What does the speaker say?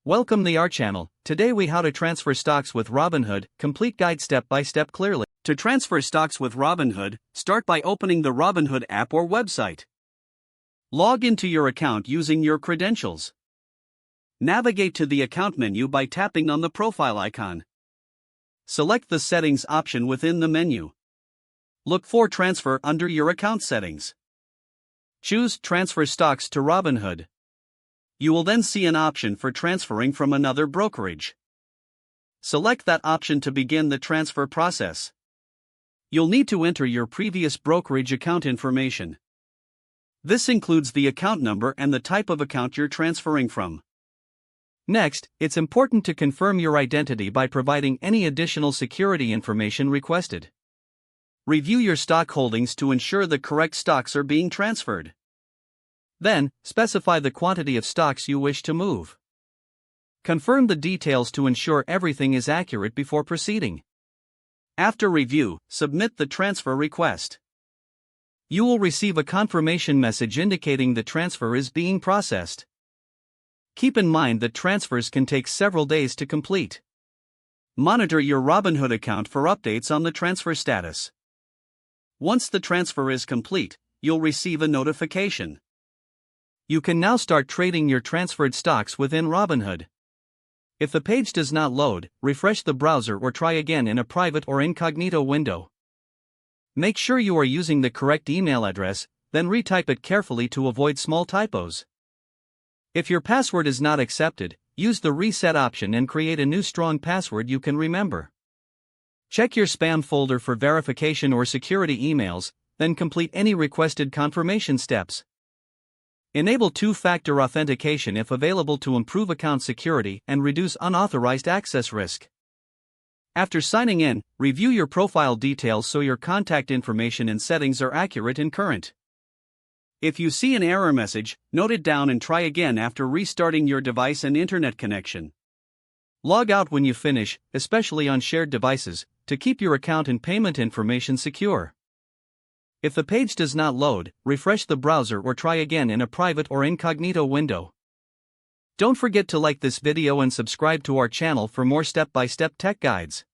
Welcome to our channel. Today we how to transfer stocks with Robinhood, complete guide step by step clearly. To transfer stocks with Robinhood, start by opening the Robinhood app or website. Log into your account using your credentials. Navigate to the account menu by tapping on the profile icon. Select the settings option within the menu. Look for transfer under your account settings. Choose transfer stocks to Robinhood. You will then see an option for transferring from another brokerage. Select that option to begin the transfer process. You'll need to enter your previous brokerage account information. This includes the account number and the type of account you're transferring from. Next, it's important to confirm your identity by providing any additional security information requested. Review your stock holdings to ensure the correct stocks are being transferred. Then, specify the quantity of stocks you wish to move. Confirm the details to ensure everything is accurate before proceeding. After review, submit the transfer request. You will receive a confirmation message indicating the transfer is being processed. Keep in mind that transfers can take several days to complete. Monitor your Robinhood account for updates on the transfer status. Once the transfer is complete, you'll receive a notification. You can now start trading your transferred stocks within Robinhood. If the page does not load, refresh the browser or try again in a private or incognito window. Make sure you are using the correct email address, then retype it carefully to avoid small typos. If your password is not accepted, use the reset option and create a new strong password you can remember. Check your spam folder for verification or security emails, then complete any requested confirmation steps. Enable two-factor authentication if available to improve account security and reduce unauthorized access risk. After signing in, review your profile details so your contact information and settings are accurate and current. If you see an error message, note it down and try again after restarting your device and internet connection. Log out when you finish, especially on shared devices, to keep your account and payment information secure. If the page does not load, refresh the browser or try again in a private or incognito window. Don't forget to like this video and subscribe to our channel for more step-by-step tech guides.